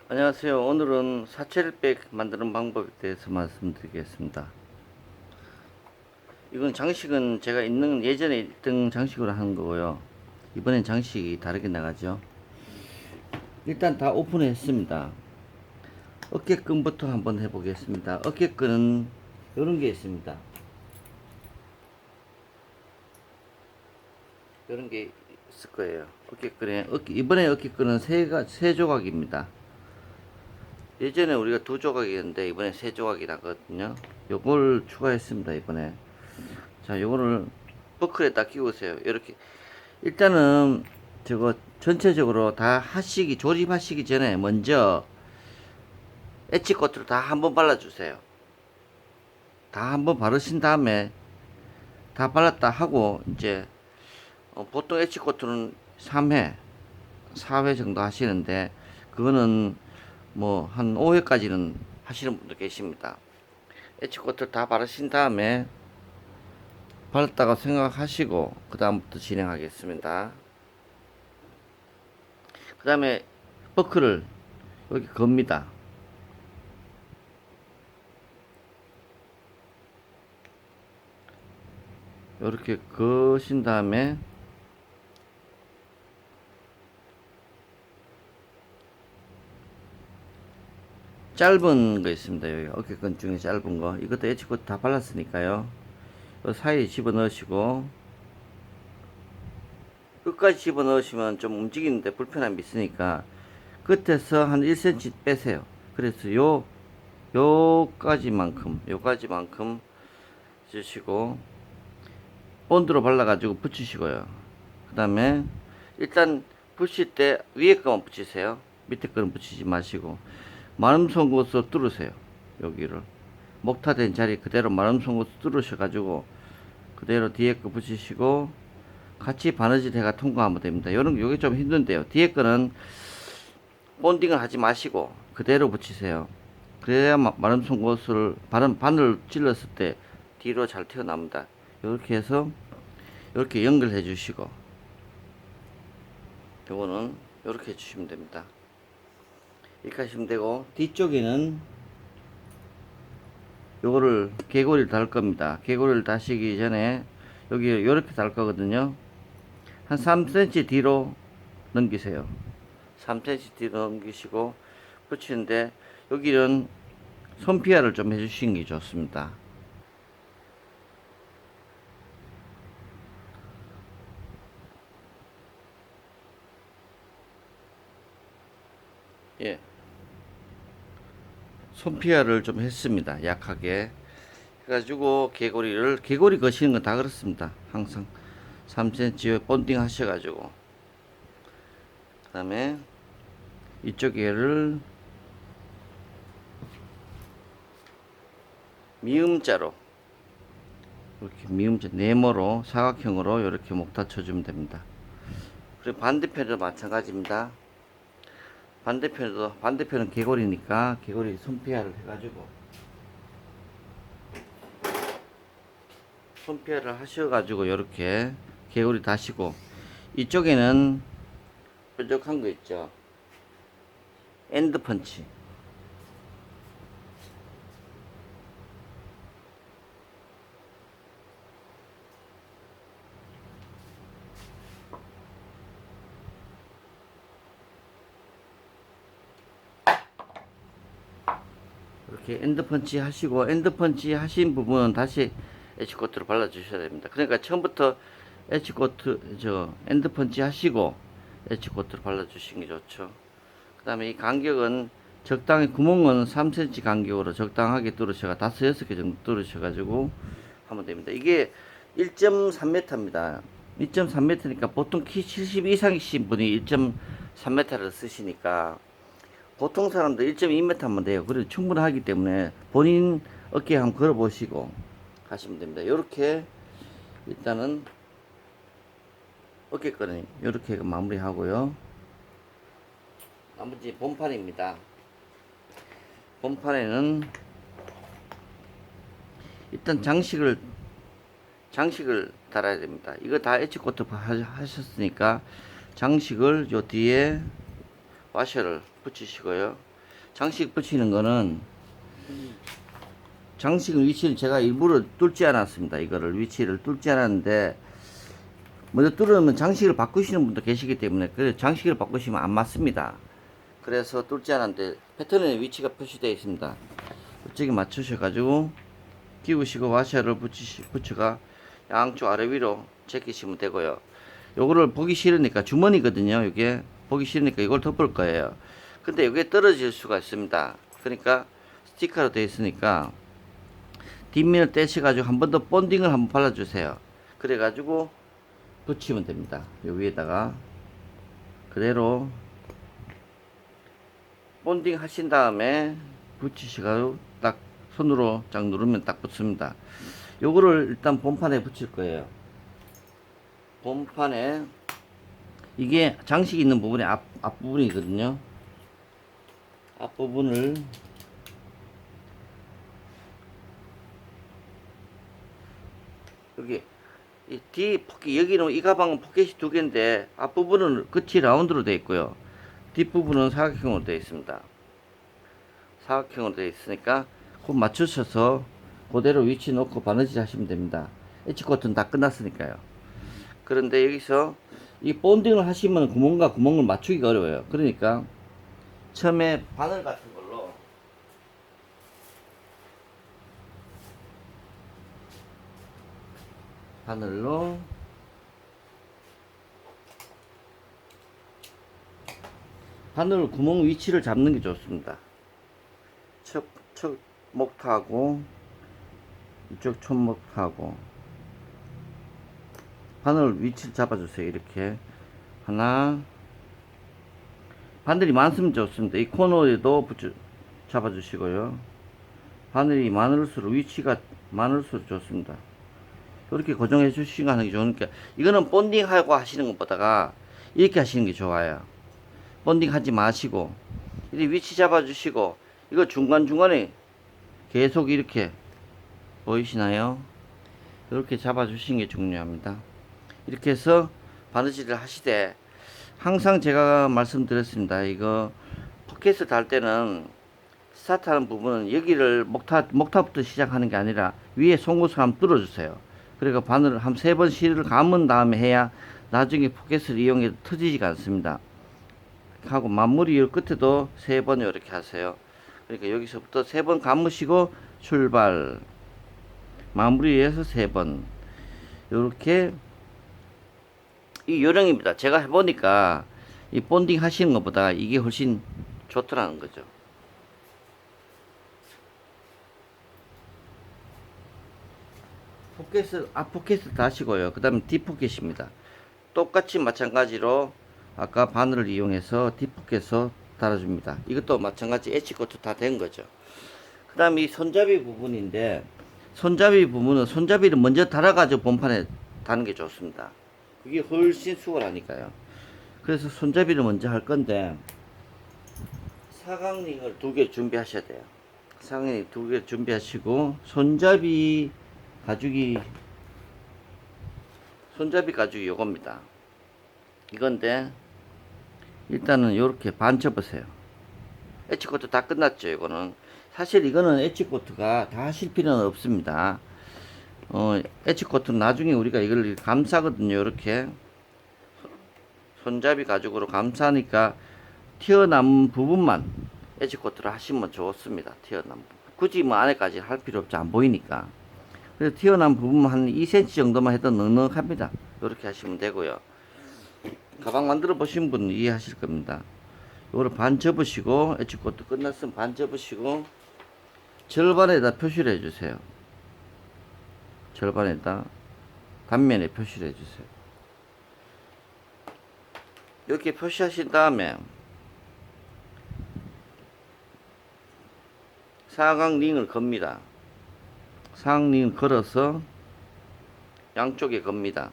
안녕하세요. 오늘은 사철백 만드는 방법에 대해서 말씀드리겠습니다. 이건 장식은 제가 있는 예전에 있던 장식으로 하는 거고요. 이번엔 장식이 다르게 나가죠. 일단 다 오픈했습니다. 어깨끈부터 한번 해보겠습니다. 어깨끈은 이런 게 있습니다. 이런 게 있을 거예요. 어깨끈에 이번에 어깨끈은 세 조각입니다. 예전에 우리가 두 조각이었는데 이번에 세 조각이 나거든요. 요걸 추가했습니다. 이번에. 자, 요거를 버클에 딱 끼우세요. 이렇게 일단은 저거 전체적으로 다 하시기 조립하시기 전에 먼저 엣지코트를 다 한번 발라주세요. 다 한번 바르신 다음에 다 발랐다 하고 이제 보통 엣지코트는 3회 4회 정도 하시는데 그거는 뭐 한 5회까지는 하시는 분도 계십니다. 엣지코트를 다 바르신 다음에 발랐다고 생각하시고 그 다음부터 진행하겠습니다. 그 다음에 버클을 여기 겁니다. 이렇게 거신 다음에 짧은 거 있습니다. 여기 어깨끈 중에 짧은 거 이것도 엣지코트 다 발랐으니까요. 이 사이에 집어 넣으시고 끝까지 집어 넣으시면 좀 움직이는데 불편함이 있으니까 끝에서 한 1cm 빼세요. 그래서 요까지만큼 주시고 본드로 발라가지고 붙이시고요. 그 다음에 일단 붙일 때 위에 거만 붙이세요. 밑에 거는 붙이지 마시고 마름 송곳으로 뚫으세요. 여기를 목타된 자리 그대로 마름 송곳 뚫으셔가지고 그대로 뒤에 거 붙이시고 같이 바느질 해가 통과하면 됩니다. 요게 좀 힘든데요. 뒤에 거는 본딩을 하지 마시고 그대로 붙이세요. 그래야 마름 송곳을 바늘 찔렀을 때 뒤로 잘 튀어나옵니다. 이렇게 해서 이렇게 연결해 주시고 요거는 이렇게 해주시면 됩니다. 이렇게 하시면 되고 뒤쪽에는 요거를 개고리를 달 겁니다. 개고리를 다시기 전에 여기 이렇게 달 거거든요. 한 3cm 뒤로 넘기세요. 3cm 뒤로 넘기시고 붙이는데 여기는 손피아를 좀 해주시는 게 좋습니다. 예. 손피아를 좀 했습니다. 약하게 해가지고 개고리 거시는 건 다 그렇습니다. 항상 3cm 본딩 하셔가지고 그 다음에 이쪽 얘를 미음자로 이렇게 미음자 네모로 사각형으로 이렇게 목다 쳐주면 됩니다. 그리고 반대편도 마찬가지입니다. 반대편은 개고리니까 개고리 손피아를 해가지고 손피아를 하셔가지고 이렇게 개고리 다시고 이쪽에는 뾰족한 거 있죠. 엔드 펀치 이렇게 엔드 펀치 하시고 엔드 펀치 하신 부분은 다시 엣지코트로 발라 주셔야 됩니다. 그러니까 처음부터 엔드 펀치 하시고 엣지코트로 발라 주시는 게 좋죠. 그 다음에 이 간격은 적당히 구멍은 3cm 간격으로 적당하게 뚫으셔가 5, 6개 정도 뚫으셔가지고 하면 됩니다. 이게 1.3m입니다. 1.3m니까 보통 키 70 이상이신 분이 1.3m를 쓰시니까 보통 사람들 1.2m 하면 돼요. 그래도 충분하기 때문에 본인 어깨에 한번 걸어 보시고 하시면 됩니다. 이렇게 일단은 어깨끈은 이렇게 마무리 하고요. 나머지 본판입니다. 본판에는 일단 장식을 달아야 됩니다. 이거 다 엣지코트 하셨으니까 장식을 요 뒤에 와셔를 붙이시고요. 장식 붙이는 거는 장식 위치를 제가 일부러 뚫지 않았습니다. 이거를 위치를 뚫지 않았는데 먼저 뚫으면 장식을 바꾸시는 분도 계시기 때문에 그 장식을 바꾸시면 안 맞습니다. 그래서 뚫지 않았는데 패턴의 위치가 표시되어 있습니다. 이쪽에 맞추셔가지고 끼우시고 와셔를 붙여가 양쪽 아래 위로 제끼시면 되고요. 요거를 보기 싫으니까 주머니거든요. 이게 보기 싫으니까 이걸 덮을 거예요. 근데 이게 떨어질 수가 있습니다. 그러니까 스티커로 되어 있으니까 뒷면을 떼셔가지고 한 번 더 본딩을 한번 발라주세요. 그래가지고 붙이면 됩니다. 요 위에다가 그대로 본딩 하신 다음에 붙이시고 딱 손으로 쫙 누르면 딱 붙습니다. 요거를 일단 본판에 붙일 거예요. 본판에 이게 장식 있는 부분의 앞부분이거든요. 앞부분을 여기 이 뒤 포켓, 여기는 이 가방은 포켓이 두 개인데 앞부분은 끝이 라운드로 되어 있고요. 뒷부분은 사각형으로 되어 있습니다. 사각형으로 되어 있으니까 곧 맞추셔서 그대로 위치 놓고 바느질 하시면 됩니다. 엣지코트는 다 끝났으니까요. 그런데 여기서 이 본딩을 하시면 구멍과 구멍을 맞추기가 어려워요. 그러니까 처음에 바늘 같은 걸로 바늘로 바늘 구멍 위치를 잡는 게 좋습니다. 첫 목타고 이쪽 촌목타고 바늘 위치를 잡아주세요. 이렇게 하나, 바늘이 많으면 좋습니다. 이 코너에도 잡아주시고요. 바늘이 많을수록 위치가 많을수록 좋습니다. 이렇게 고정해 주시고 하는 게 좋으니까 이거는 본딩하고 하시는 것보다가 이렇게 하시는 게 좋아요. 본딩 하지 마시고 이 위치 잡아주시고 이거 중간중간에 계속 이렇게 보이시나요? 이렇게 잡아주시는 게 중요합니다. 이렇게 해서 바느질을 하시되 항상 제가 말씀드렸습니다. 이거 포켓을 달 때는 스타트하는 부분은 여기를 목타부터 시작하는 게 아니라 위에 송곳을 한번 뚫어주세요. 그리고 바늘을 한 3번 실을 감은 다음에 해야 나중에 포켓을 이용해도 터지지가 않습니다. 하고 마무리 끝에도 3번 이렇게 하세요. 그러니까 여기서부터 3번 감으시고 출발, 마무리해서 3번 이렇게 이 요령입니다. 제가 해보니까 이 본딩 하시는 것보다 이게 훨씬 좋더라는 거죠. 포켓을 앞포켓을 다시고요. 그 다음에 뒷포켓입니다. 똑같이 마찬가지로 아까 바늘을 이용해서 뒷포켓을 달아줍니다. 이것도 마찬가지 엣지코트 다 된 거죠. 그 다음에 이 손잡이 부분인데 손잡이 부분은 손잡이를 먼저 달아가지고 본판에 다는 게 좋습니다. 그게 훨씬 수월하니까요. 그래서 손잡이를 먼저 할 건데 사각링을 2개 준비하셔야 돼요. 사각링 2개 준비하시고 손잡이 가죽이 요겁니다. 이건데 일단은 이렇게 반 접으세요. 엣지코트 다 끝났죠. 이거는 사실 이거는 엣지코트가 다 하실 필요는 없습니다. 엣지코트는 나중에 우리가 이걸 감싸거든요. 이렇게 손잡이 가죽으로 감싸니까 튀어나온 부분만 엣지코트를 하시면 좋습니다. 튀어나온 부분. 굳이 뭐 안에까지 할 필요 없죠. 안 보이니까. 그래서 튀어나온 부분만 한 2cm 정도만 해도 넉넉합니다. 이렇게 하시면 되고요. 가방 만들어 보신 분은 이해하실 겁니다. 이거를 반 접으시고 엣지코트 끝났으면 반 접으시고 절반에다 표시를 해주세요. 절반에다 단면에 표시를 해주세요. 이렇게 표시하신 다음에 사각링을 겁니다. 사각링을 걸어서 양쪽에 겁니다.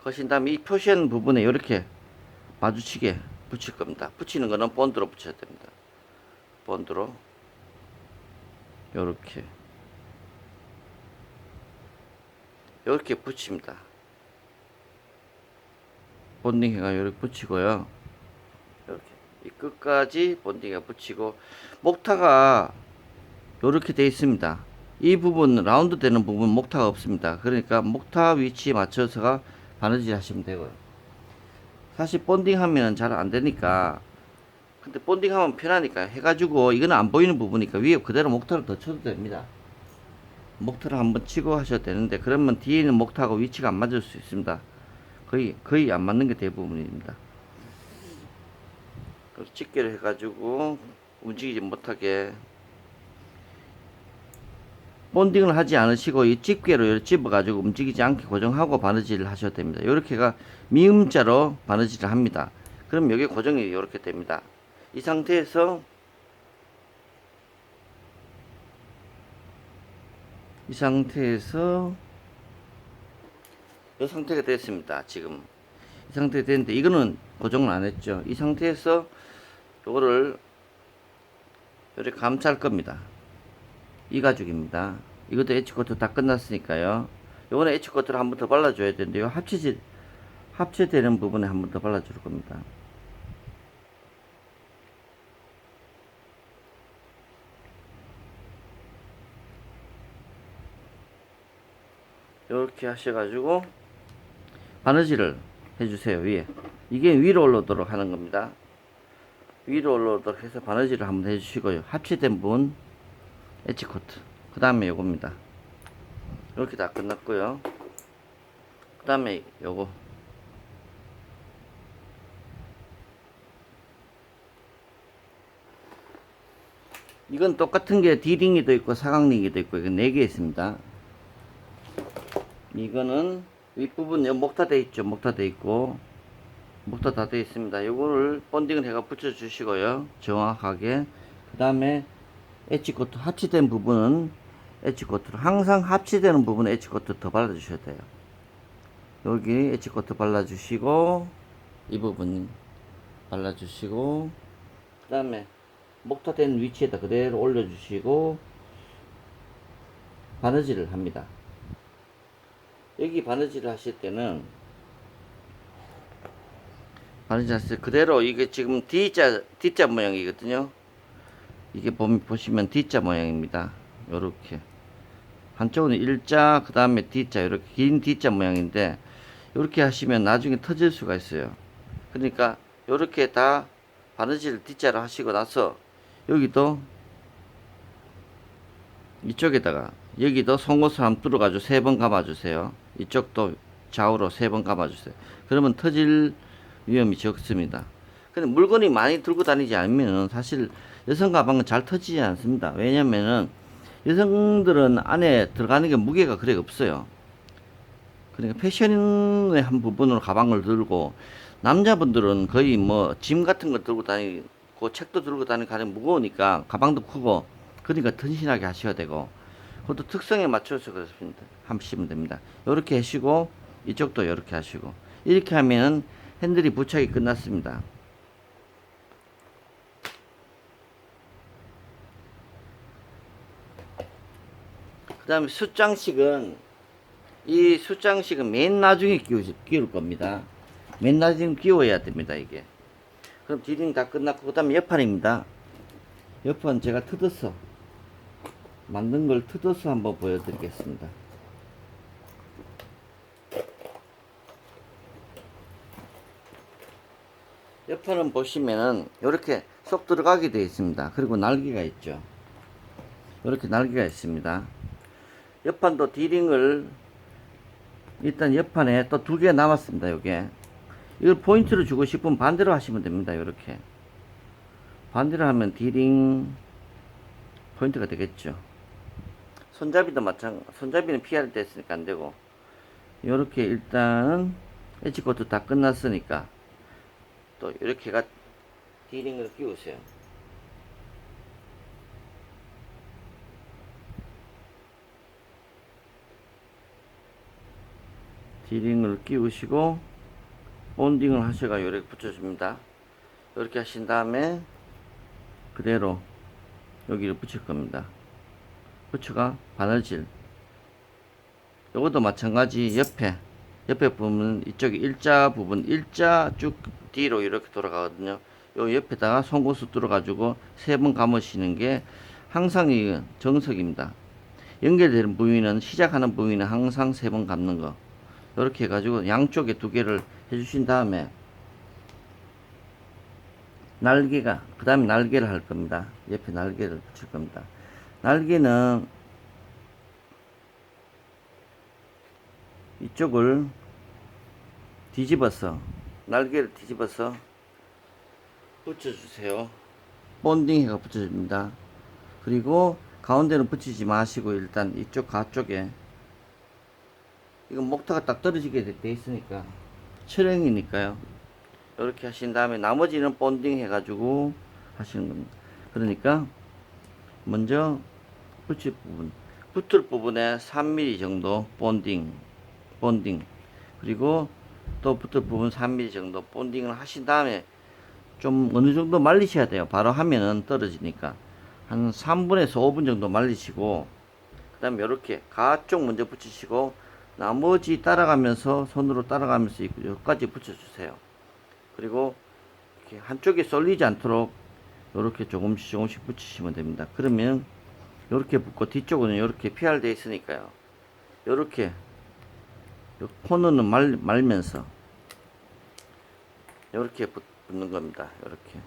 거신 다음에 이 표시한 부분에 이렇게 마주치게 붙일 겁니다. 붙이는 거는 본드로 붙여야 됩니다. 본드로 이렇게 붙입니다. 본딩 해가 이렇게 붙이고요. 이 끝까지 본딩에 붙이고, 목타가 이렇게 되어 있습니다. 이 부분 라운드 되는 부분 목타가 없습니다. 그러니까 목타 위치에 맞춰서가 바느질 하시면 되고요. 사실 본딩 하면 잘 안 되니까, 근데 본딩 하면 편하니까 해가지고, 이거는 안 보이는 부분이니까 위에 그대로 목타를 더 쳐도 됩니다. 목타를 한번 치고 하셔도 되는데, 그러면 뒤에 있는 목타하고 위치가 안 맞을 수 있습니다. 거의 안 맞는 게 대부분입니다. 그래서 집게를 해가지고 움직이지 못하게, 본딩을 하지 않으시고 이 집게로 집어가지고 움직이지 않게 고정하고 바느질을 하셔도 됩니다. 이렇게가 미음자로 바느질을 합니다. 그럼 여기 고정이 이렇게 됩니다. 이 상태에서 이 상태가 됐습니다. 지금 이 상태가 됐는데, 이거는 고정을 안 했죠. 이 상태에서 요거를 이렇게 감쌀 겁니다. 이 가죽입니다. 이것도 H코트 다 끝났으니까요. 요거는 H코트를 한 번 더 발라줘야 되는데요. 합체되는 부분에 한 번 더 발라줄 겁니다. 이렇게 하셔가지고 바느질을 해주세요. 위에 이게 위로 올라오도록 하는 겁니다. 위로 올라오도록 해서 바느질을 한번 해주시고요. 합체된 부분 H코트, 그 다음에 요겁니다. 이렇게 다 끝났고요. 그 다음에 요거 이건 똑같은 게 D링이도 있고 사각링이도 있고, 이건 4개 있습니다. 이거는 윗부분 목타 돼 있죠. 목타 돼 있고 목타 다 돼 있습니다. 요거를 본딩을 해가 붙여 주시고요. 정확하게. 그 다음에 H코트 합치된 부분은 H코트로, 항상 합치되는 부분에 H코트 더 발라 주셔야 돼요. 여기 H코트 발라 주시고, 이 부분 발라 주시고, 그 다음에 목타 된 위치에다 그대로 올려 주시고 바느질을 합니다. 여기 바느질을 하실 때는, 바느질 하실 때 그대로, 이게 지금 D자 모양이거든요. 이게 보시면 D자 모양입니다. 요렇게 한쪽은 일자, 그 다음에 D자, 이렇게 긴 D자 모양인데, 요렇게 하시면 나중에 터질 수가 있어요. 그러니까 요렇게 다 바느질 D자로 하시고 나서, 여기도 이쪽에다가 여기도 송곳을 한번 뚫어가지고 3번 감아주세요. 이쪽도 좌우로 3번 감아주세요. 그러면 터질 위험이 적습니다. 근데 물건이 많이 들고 다니지 않으면 사실 여성 가방은 잘 터지지 않습니다. 왜냐면은 여성들은 안에 들어가는 게 무게가 그래 없어요. 그러니까 패션의 한 부분으로 가방을 들고, 남자분들은 거의 뭐 짐 같은 거 들고 다니고 책도 들고 다니고 가장 무거우니까 가방도 크고, 그러니까 튼실하게 하셔야 되고, 그것도 특성에 맞춰서 그렇습니다. 하시면 됩니다. 이렇게 하시고 이쪽도 이렇게 하시고, 이렇게 하면 핸들이 부착이 끝났습니다. 그 다음에 숫장식은, 이 숫장식은 맨 나중에 끼울 겁니다. 맨 나중에 끼워야 됩니다. 이게. 그럼 디링 다 끝났고, 그 다음에 옆판입니다. 옆판 제가 뜯어서 만든 걸 뜯어서 한번 보여드리겠습니다. 옆판은 보시면은 이렇게 쏙 들어가게 되어 있습니다. 그리고 날개가 있죠. 이렇게 날개가 있습니다. 옆판도 디링을, 일단 옆판에 또 2개 남았습니다. 요게 이걸 포인트를 주고 싶으면 반대로 하시면 됩니다. 이렇게 반대로 하면 디링 포인트가 되겠죠. 손잡이도 손잡이는 피할 때 했으니까 안 되고, 요렇게 일단은 엣지코트 다 끝났으니까 또 이렇게가 디링을 끼우세요. 디링을 끼우시고 본딩을 하셔가 이렇게 붙여줍니다. 이렇게 하신 다음에 그대로 여기를 붙일 겁니다. 붙여가 바느질, 요것도 마찬가지. 옆에 부분, 이쪽에 일자 부분, 일자 쭉 뒤로 이렇게 돌아가거든요. 요 옆에다가 송곳수 뚫어가지고 3번 감으시는 게 항상 이 정석입니다. 연결되는 부위는, 시작하는 부위는 항상 3번 감는 거. 이렇게 해가지고 양쪽에 2개를 해주신 다음에 날개가, 그 다음에 날개를 할 겁니다. 옆에 날개를 붙일 겁니다. 날개는 이쪽을 뒤집어서, 날개를 뒤집어서 붙여주세요. 본딩해가 붙여줍니다. 그리고 가운데는 붙이지 마시고 일단 이쪽 가쪽에, 이건 목타가 딱 떨어지게 돼 있으니까 철형이니까요. 이렇게 하신 다음에 나머지는 본딩 해가지고 하시는 겁니다. 그러니까 먼저 붙일 부분, 붙을 부분에 3mm 정도 본딩, 그리고 또 붙을 부분 3mm 정도 본딩을 하신 다음에 좀 어느 정도 말리셔야 돼요. 바로 하면은 떨어지니까 한 3분에서 5분 정도 말리시고, 그 다음에 이렇게 가쪽 먼저 붙이시고 나머지 따라가면서, 손으로 따라가면서 여기까지 붙여주세요. 그리고 이렇게 한쪽에 쏠리지 않도록 이렇게 조금씩 붙이시면 됩니다. 그러면 이렇게 붙고, 뒤쪽은 이렇게 PR되어 있으니까요. 이렇게 코너는 말면서 이렇게 붙는 겁니다. 이렇게.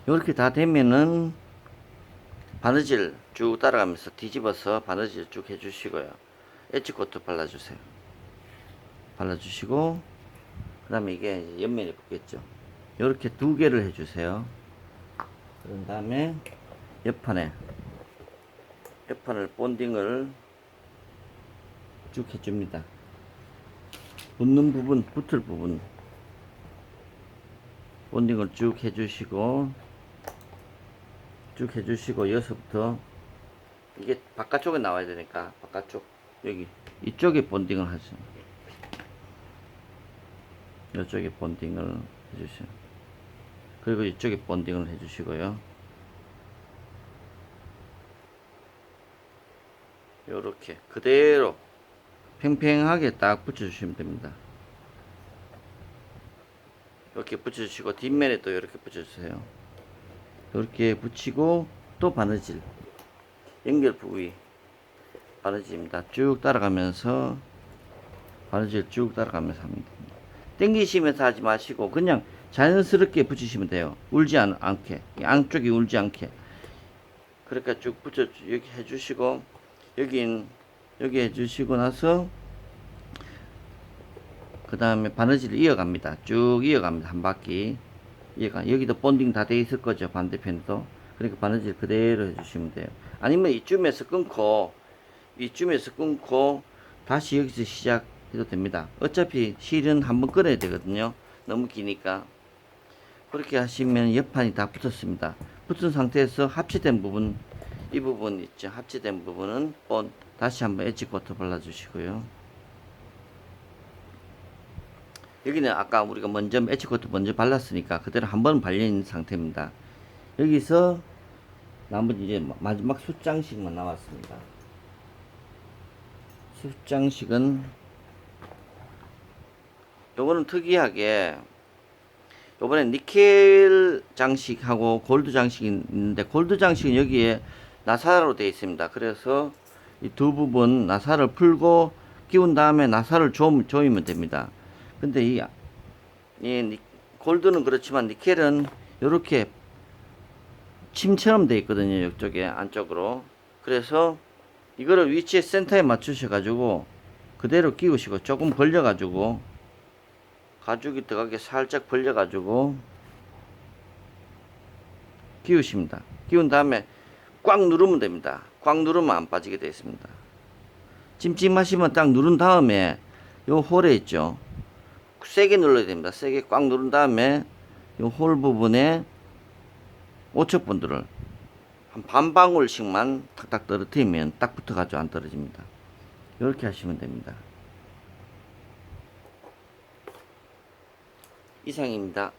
이렇게 다 되면은 바느질 쭉 따라가면서 뒤집어서 바느질 쭉 해주시고요. 엣지코트 발라주세요. 발라주시고, 그 다음에 이게 옆면에 붙겠죠. 이렇게 2개를 해주세요. 그런 다음에 옆판을 본딩을 쭉 해줍니다. 붙는 부분, 붙을 부분 본딩을 쭉 해주시고, 여기서부터 이게 바깥쪽에 나와야 되니까 바깥쪽, 여기 이쪽에 본딩을 하죠. 이쪽에 본딩을 해주시고, 그리고 이쪽에 본딩을 해주시고요. 요렇게 그대로 팽팽하게 딱 붙여주시면 됩니다. 이렇게 붙여주시고, 뒷면에 또 이렇게 붙여주세요. 이렇게 붙이고, 또 바느질, 연결 부위 바느질입니다. 쭉 따라가면서 바느질 쭉 따라가면서 합니다. 당기시면서 하지 마시고 그냥 자연스럽게 붙이시면 돼요. 울지 않게, 양쪽이 울지 않게. 그러니까 쭉 붙여, 여기 해주시고, 여기 해주시고 나서 그 다음에 바느질을 이어갑니다. 쭉 이어갑니다. 한 바퀴 여기도 본딩 다 돼 있을 거죠. 반대편도. 그러니까 바느질 그대로 해주시면 돼요. 아니면 이쯤에서 끊고 다시 여기서 시작해도 됩니다. 어차피 실은 한번 끊어야 되거든요. 너무 기니까. 그렇게 하시면 옆판이 다 붙었습니다. 붙은 상태에서 합체된 부분, 이 부분 있죠. 합체된 부분은 다시 한번 엣지코트 발라주시고요. 여기는 아까 우리가 먼저 엣지코트 먼저 발랐으니까 그대로 한번 발려있는 상태입니다. 여기서 나머지 이제 마지막 숫장식만 남았습니다. 숫장식은 요거는 특이하게 요번에 니켈 장식하고 골드 장식이 있는데, 골드 장식은 여기에 나사로 되어 있습니다. 그래서 이 두 부분 나사를 풀고 끼운 다음에 나사를 조이면 됩니다. 근데 이 골드는 그렇지만 니켈은 이렇게 침처럼 되어 있거든요. 이쪽에 안쪽으로. 그래서 이거를 위치에 센터에 맞추셔 가지고 그대로 끼우시고, 조금 벌려 가지고 가죽이 들어가게 살짝 벌려 가지고 끼우십니다. 끼운 다음에 꽉 누르면 됩니다. 꽉 누르면 안 빠지게 되어 있습니다. 찜찜하시면 딱 누른 다음에 요 홀에 있죠. 세게 눌러야 됩니다. 세게 꽉 누른 다음에 요 홀 부분에 오첩분들을 한 반 방울씩만 탁탁 떨어뜨리면 딱 붙어가지고 안 떨어집니다. 이렇게 하시면 됩니다. 이상입니다.